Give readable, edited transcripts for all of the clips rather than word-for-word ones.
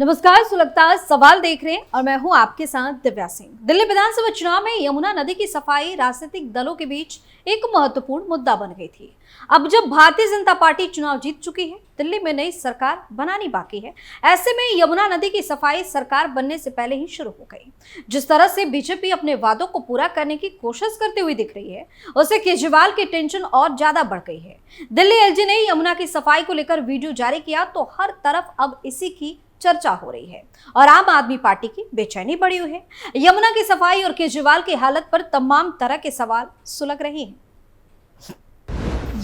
नमस्कार, सुलगता सवाल देख रहे हैं और मैं हूं आपके साथ दिव्या सिंह। दिल्ली विधानसभा चुनाव में यमुना नदी की सफाई राजनीतिक दलों के बीच एक महत्वपूर्ण मुद्दा बन गई थी। अब जब भारतीय जनता पार्टी चुनाव जीत चुकी है, दिल्ली में नई सरकार बनानी बाकी है। ऐसे में यमुना नदी की सफाई सरकार बनने से पहले ही शुरू हो गई। जिस तरह से बीजेपी अपने वादों को पूरा करने की कोशिश करते हुए दिख रही है, उससे केजरीवाल की टेंशन और ज्यादा बढ़ गई है। दिल्ली एलजी ने यमुना की सफाई को लेकर वीडियो जारी किया तो हर तरफ अब इसी की चर्चा हो रही है और आम आदमी पार्टी की बेचैनी बढ़ी हुई है। यमुना की सफाई और केजरीवाल की हालत पर तमाम तरह के सवाल सुलग रहे हैं।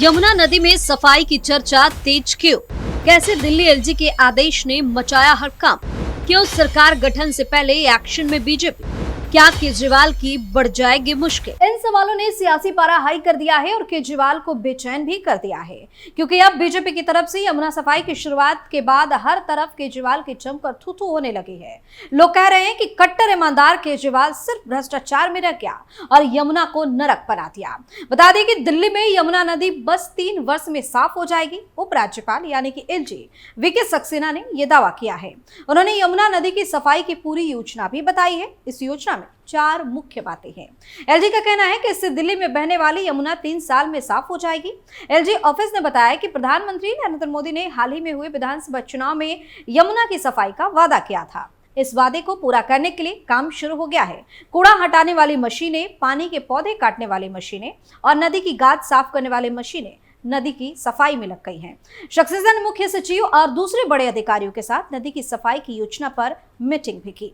यमुना नदी में सफाई की चर्चा तेज क्यों? कैसे दिल्ली एलजी के आदेश ने मचाया हड़कंप? क्यों सरकार गठन से पहले एक्शन में बीजेपी? क्या केजरीवाल की बढ़ जाएगी मुश्किल? इन सवालों ने सियासी पारा हाई कर दिया है और केजरीवाल को बेचैन भी कर दिया है, क्योंकि अब बीजेपी की तरफ से यमुना सफाई की शुरुआत के बाद हर तरफ केजरीवाल की जमकर थू-थू होने लगी है। लोग कह रहे हैं कि कट्टर ईमानदार केजरीवाल सिर्फ भ्रष्टाचार में रह गया और यमुना को नरक बना दिया। बता दें कि दिल्ली में यमुना नदी बस 3 वर्ष में साफ हो जाएगी। उपराज्यपाल यानी कि एलजी वीके सक्सेना ने यह दावा किया है। उन्होंने यमुना नदी की सफाई की पूरी योजना भी बताई है। इस योजना 4 मुख्य बातें हैं। एलजी का कहना है कि इससे दिल्ली में बहने वाली यमुना 3 साल में साफ हो जाएगी। एलजी ऑफिस ने बताया कि प्रधानमंत्री नरेंद्र मोदी ने हाल ही में हुए विधानसभा चुनाव में यमुना की सफाई का वादा किया था। इस वादे को पूरा करने के लिए काम शुरू हो गया है। कूड़ा हटाने वाली मशीनें, पानी के पौधे काटने वाली मशीनें और नदी की गाद साफ करने वाली मशीनें नदी की सफाई में लग गई हैं। सक्सेना ने मुख्य सचिव और दूसरे बड़े अधिकारियों के साथ नदी की सफाई की योजना पर मीटिंग भी की।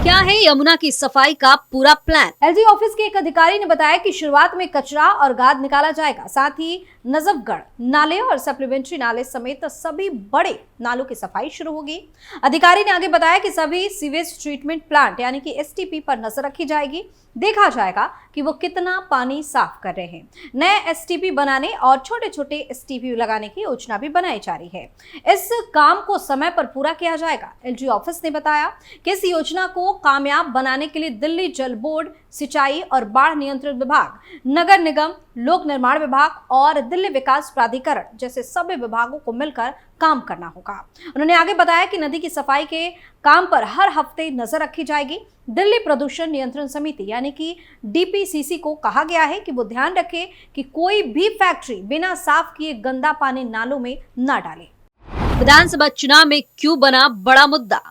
क्या है यमुना की सफाई का पूरा प्लान? एलजी ऑफिस के एक अधिकारी ने बताया कि शुरुआत में कचरा और गाद निकाला जाएगा। साथ ही नजफगढ़ नाले और सप्लीमेंट्री नाले समेत सभी बड़े नालों की सफाई शुरू होगी। अधिकारी ने आगे बताया कि सभी सीवेज ट्रीटमेंट प्लांट यानी कि एसटीपी पर नजर रखी जाएगी। देखा जाएगा कि वो कितना पानी साफ कर रहे हैं। नए एसटीपी बनाने और छोटे छोटे एसटीपी लगाने की योजना भी बनाई जा रही है। इस काम को समय पर पूरा किया जाएगा। एलजी ऑफिस ने बताया कि इस योजना को कामयाब बनाने के लिए दिल्ली जल बोर्ड, सिंचाई और बाढ़ नियंत्रण विभाग, नगर निगम, लोक निर्माण विभाग और दिल्ली विकास प्राधिकरण जैसे सभी विभागों को मिलकर काम करना होगा। उन्होंने आगे बताया कि नदी की सफाई के काम पर हर हफ्ते नजर रखी जाएगी। दिल्ली प्रदूषण नियंत्रण समिति यानी कि डीपीसीसी को कहा गया है कि वो ध्यान रखे कि कोई भी फैक्ट्री बिना साफ किए गंदा पानी नालों में न डाले। विधानसभा चुनाव में क्यों बना बड़ा मुद्दा?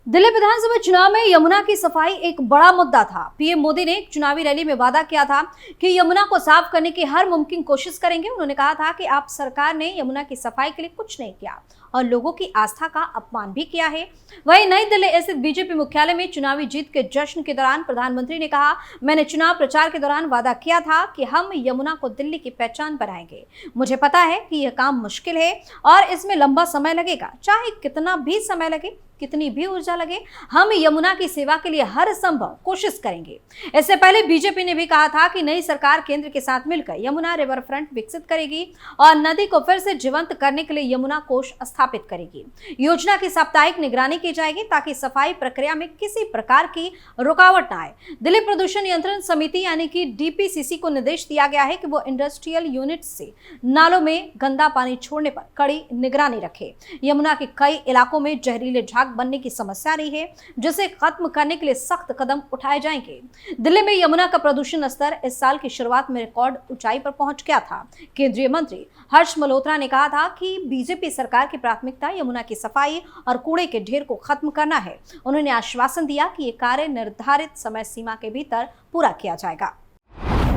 दिल्ली विधानसभा चुनाव में यमुना की सफाई एक बड़ा मुद्दा था। पीएम मोदी ने एक चुनावी रैली में वादा किया था कि यमुना को साफ करने की हर मुमकिन कोशिश करेंगे। उन्होंने कहा था कि आप सरकार ने यमुना की सफाई के लिए कुछ नहीं किया और लोगों की आस्था का अपमान भी किया है। वहीं नई दिल्ली स्थित बीजेपी मुख्यालय में चुनावी जीत के जश्न के दौरान प्रधानमंत्री ने कहा, मैंने चुनाव प्रचार के दौरान वादा किया था कि हम यमुना को दिल्ली की पहचान बनाएंगे। मुझे पता है कि यह काम मुश्किल है और इसमें लंबा समय लगेगा। चाहे कितना भी समय लगे, कितनी भी ऊर्जा लगे, हम यमुना की सेवा के लिए हर संभव कोशिश करेंगे। इससे पहले बीजेपी ने भी कहा था कि नई सरकार केंद्र के साथ मिलकर यमुना रिवर फ्रंट विकसित करेगी और नदी को फिर से जीवंत करने के लिए यमुना कोष स्थापित करेगी। योजना की साप्ताहिक निगरानी की जाएगी ताकि सफाई प्रक्रिया में किसी प्रकार की रुकावट न आए। दिल्ली प्रदूषण नियंत्रण समिति यानी कि डीपीसीसी को निर्देश दिया गया है कि वो इंडस्ट्रियल यूनिट से नालों में गंदा पानी छोड़ने पर कड़ी निगरानी रखे। यमुना के कई इलाकों में जहरीले झाग बनने की समस्या रही है, जिसे खत्म करने के लिए सख्त कदम उठाए जाएंगे। दिल्ली में यमुना का प्रदूषण स्तर इस साल की शुरुआत में रिकॉर्ड ऊंचाई पर पहुंच गया था। केंद्रीय मंत्री हर्ष मल्होत्रा ने कहा था कि बीजेपी सरकार की प्राथमिकता यमुना की सफाई और कूड़े के ढेर को खत्म करना है। उन्होंने आश्वासन दिया कि ये कार्य निर्धारित समय सीमा के भीतर पूरा किया जाएगा।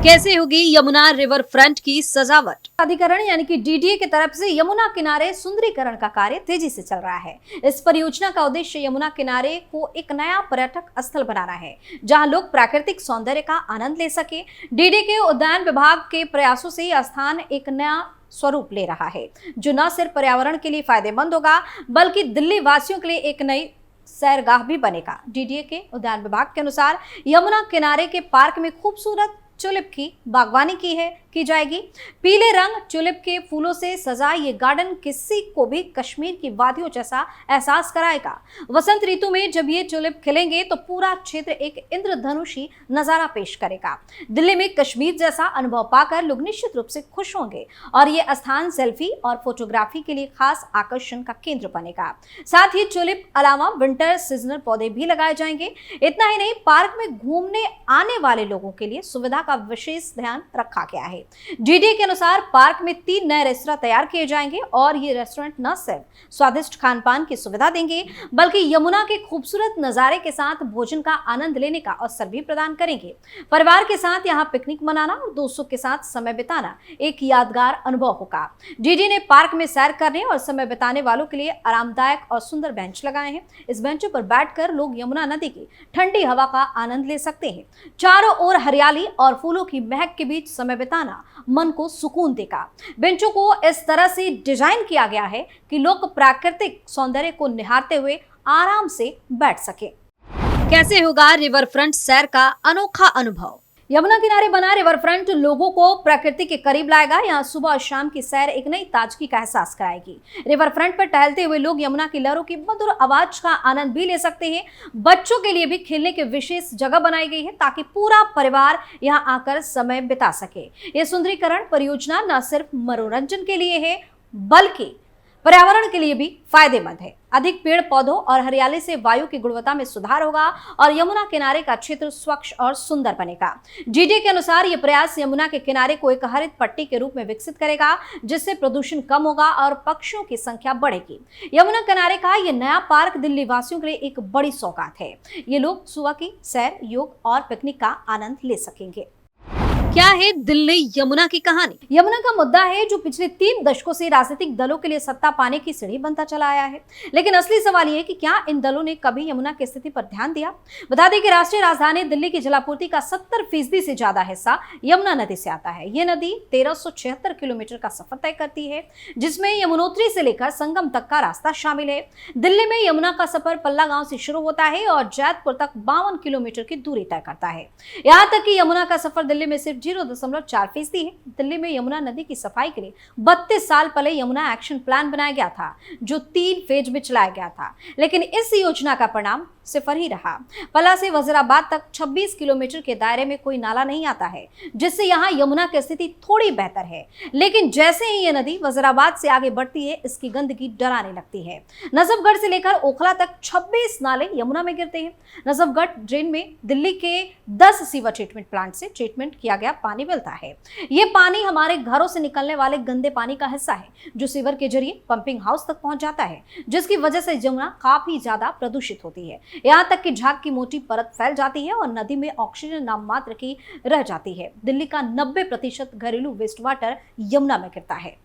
कैसे होगी यमुना रिवर फ्रंट की सजावट? प्राधिकरण यानी कि डीडीए की तरफ से यमुना किनारे सुंदरीकरण का कार्य तेजी से चल रहा है। इस परियोजना का उद्देश्य यमुना किनारे को एक नया पर्यटक स्थल बनाना है, जहां लोग प्राकृतिक सौंदर्य का आनंद ले सके। डीडीए के उद्यान विभाग के प्रयासों से यह स्थान एक नया स्वरूप ले रहा है, जो न सिर्फ पर्यावरण के लिए फायदेमंद होगा बल्कि दिल्ली वासियों के लिए एक नई सैरगाह भी बनेगा। डीडीए के उद्यान विभाग के अनुसार यमुना किनारे के पार्क में खूबसूरत टुलिप की बागवानी की है। की जाएगी। पीले रंग ट्यूलिप के फूलों से सजा ये गार्डन किसी को भी कश्मीर की वादियों जैसा एहसास कराएगा। वसंत ऋतु में जब ये ट्यूलिप खिलेंगे तो पूरा क्षेत्र एक इंद्रधनुषी नजारा पेश करेगा। दिल्ली में कश्मीर जैसा अनुभव पाकर लोग निश्चित रूप से खुश होंगे और ये स्थान सेल्फी और फोटोग्राफी के लिए खास आकर्षण का केंद्र बनेगा। साथ ही ट्यूलिप अलावा विंटर सीजनल पौधे भी लगाए जाएंगे। इतना ही नहीं, पार्क में घूमने आने वाले लोगों के लिए सुविधा का विशेष ध्यान रखा गया है। डीडीए के अनुसार पार्क में 3 नए रेस्तरां तैयार किए जाएंगे और ये रेस्टोरेंट न सिर्फ स्वादिष्ट खान पान की सुविधा देंगे बल्कि यमुना के खूबसूरत नजारे के साथ भोजन का आनंद लेने का अवसर भी प्रदान करेंगे। परिवार के साथ यहाँ पिकनिक मनाना और दोस्तों के साथ समय बिताना एक यादगार अनुभव होगा। डीडी ने पार्क में सैर करने और समय बिताने वालों के लिए आरामदायक और सुंदर बेंच लगाए हैं। इस बेंचों पर बैठकर लोग यमुना नदी की ठंडी हवा का आनंद ले सकते हैं। चारों ओर हरियाली और फूलों की महक के बीच समय बिताना मन को सुकून देगा। बेंचों को इस तरह से डिजाइन किया गया है कि लोग प्राकृतिक सौंदर्य को निहारते हुए आराम से बैठ सके। कैसे होगा रिवर फ्रंट सैर का अनोखा अनुभव? यमुना किनारे बना रिवर फ्रंट लोगों को प्रकृति के करीब लाएगा। यहाँ सुबह और शाम की सैर एक नई ताजगी का एहसास कराएगी। रिवर फ्रंट पर टहलते हुए लोग यमुना की लहरों की मधुर आवाज का आनंद भी ले सकते हैं। बच्चों के लिए भी खेलने की विशेष जगह बनाई गई है ताकि पूरा परिवार यहाँ आकर समय बिता सके। ये सुंदरीकरण परियोजना न सिर्फ मनोरंजन के लिए है बल्कि पर्यावरण के लिए भी फायदेमंद है। अधिक पेड़ पौधों और हरियाली से वायु की गुणवत्ता में सुधार होगा और यमुना किनारे का क्षेत्र स्वच्छ और सुंदर बनेगा। डीडी के अनुसार यह प्रयास यमुना के किनारे को एक हरित पट्टी के रूप में विकसित करेगा जिससे प्रदूषण कम होगा और पक्षियों की संख्या बढ़ेगी। यमुना किनारे का यह नया पार्क दिल्ली वासियों के लिए एक बड़ी सौगात है। ये लोग सुबह की सैर, योग और पिकनिक का आनंद ले सकेंगे। क्या है दिल्ली यमुना की कहानी? यमुना का मुद्दा है जो पिछले 3 दशकों से राजनीतिक दलों के लिए सत्ता पाने की सीढ़ी बनता चला आया है। लेकिन असली सवाल यह है कि क्या इन दलों ने कभी यमुना की स्थिति पर ध्यान दिया? बता दें कि राष्ट्रीय राजधानी दिल्ली की जलापूर्ति का 70% से ज्यादा हिस्सा यमुना नदी से आता है। ये नदी 1376 किलोमीटर का सफर तय करती है जिसमें यमुनोत्री से लेकर संगम तक का रास्ता शामिल है। दिल्ली में यमुना का सफर पल्ला गांव से शुरू होता है और जैतपुर तक 52 किलोमीटर की दूरी तय करता है। यहाँ तक कि यमुना का सफर दिल्ली में सिर्फ 0.4% है। दिल्ली में यमुना नदी की सफाई के लिए 32 साल पहले यमुना एक्शन प्लान बनाया गया था जो 3 फेज में चलाया गया था। लेकिन इस योजना का परिणाम सिफर ही रहा। पला से वजीराबाद तक 26 किलोमीटर के दायरे में कोई नाला नहीं आता है जिससे यहाँ यमुना की स्थिति थोड़ी बेहतर है। लेकिन जैसे ही ये नदी वजीराबाद से आगे बढ़ती है इसकी गंदगी डराने लगती है। नजफगढ़ से लेकर ओखला तक 26 नाले यमुना में गिरते हैं। नजफगढ़ ड्रेन में दिल्ली के 10 सीवर ट्रीटमेंट प्लांट से ट्रीटमेंट किया गया पानी मिलता है। ये पानी हमारे घरों से निकलने वाले गंदे पानी का हिस्सा है जो सीवर के जरिए पंपिंग हाउस तक पहुंच जाता है जिसकी वजह से यमुना काफी ज्यादा प्रदूषित होती है। यहाँ तक कि झाग की मोटी परत फैल जाती है और नदी में ऑक्सीजन नाम मात्र की रह जाती है। दिल्ली का 90% घरेलू वेस्ट वाटर यमुना में गिरता है।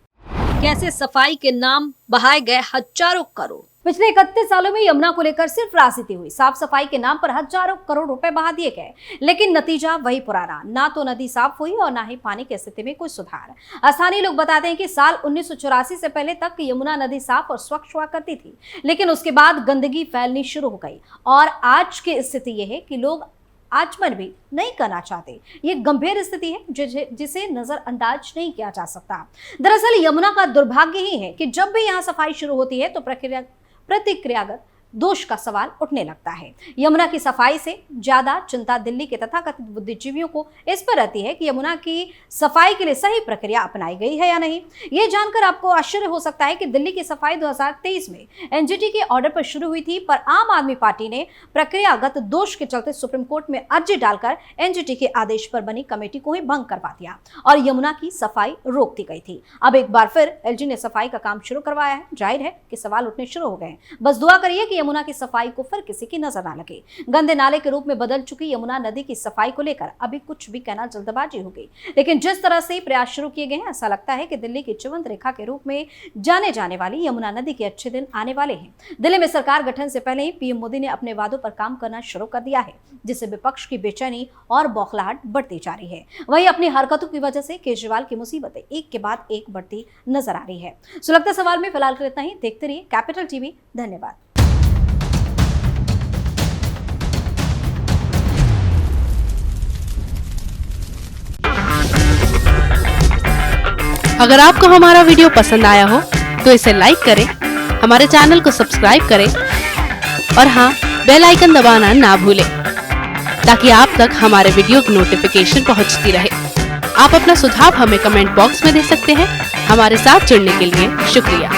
कैसे सफाई के नाम बहाए गए हजारों करोड़? पिछले 31 सालों में यमुना को लेकर सिर्फ राजनीति हुई। साफ सफाई के नाम पर हजारों करोड़ रुपए बहा दिए गए लेकिन नतीजा वही पुराना। ना तो नदी साफ हुई और ना ही पानी की स्थिति में कोई सुधार। स्थानीय लोग बताते हैं कि साल 1984 से पहले तक यमुना नदी साफ और स्वच्छ हुआ करती थी लेकिन उसके बाद गंदगी फैलनी शुरू हो गई और आज की स्थिति यह है कि लोग आचमन भी नहीं करना चाहते। ये गंभीर स्थिति है जिसे नजरअंदाज नहीं किया जा सकता। दरअसल यमुना का दुर्भाग्य ही है कि जब भी यहाँ सफाई शुरू होती है तो प्रतिक्रियागत दोष का सवाल उठने लगता है। यमुना की सफाई से ज्यादा चिंता दिल्ली के तथाकथित बुद्धिजीवियों को इस पर रहती है कि यमुना की सफाई के लिए सही प्रक्रिया अपनाई गई है या नहीं। यह जानकर आपको आश्चर्य हो सकता है कि दिल्ली की सफाई 2023 में एनजीटी के ऑर्डर पर शुरू हुई थी पर आम आदमी पार्टी ने प्रक्रियागत दोष के चलते सुप्रीम कोर्ट में अर्जी डालकर एनजीटी के आदेश पर बनी कमेटी को ही भंग करवा दिया और यमुना की सफाई रोक दी गई थी। अब एक बार फिर एलजी ने सफाई का काम शुरू करवाया है। जाहिर है कि सवाल उठने शुरू हो गए। बस दुआ करिए कि यमुना की सफाई को फिर किसी की नजर ना लगे। गंदे नाले के रूप में बदल चुकी यमुना नदी की सफाई को लेकर अभी कुछ भी कहना जल्दबाजी हो गई। लेकिन जिस तरह से प्रयास शुरू किए गए हैं ऐसा लगता है कि दिल्ली की जीवंत रेखा के रूप में जाने जाने वाली यमुना नदी के अच्छे दिन आने वाले हैं। दिल्ली में सरकार गठन से पहले ही पीएम मोदी ने अपने वादों पर काम करना शुरू कर दिया है जिससे विपक्ष की बेचैनी और बौखलाहट बढ़ती जा रही है। वहीं अपनी हरकतों की वजह से केजरीवाल की मुसीबतें एक के बाद एक बढ़ती नजर आ रही है। सुलगता सवाल में फिलहाल इतना ही। देखते रहिए कैपिटल टीवी। धन्यवाद। अगर आपको हमारा वीडियो पसंद आया हो तो इसे लाइक करें, हमारे चैनल को सब्सक्राइब करें और हाँ, बेल आइकन दबाना ना भूलें ताकि आप तक हमारे वीडियो की नोटिफिकेशन पहुंचती रहे। आप अपना सुझाव हमें कमेंट बॉक्स में दे सकते हैं। हमारे साथ जुड़ने के लिए शुक्रिया।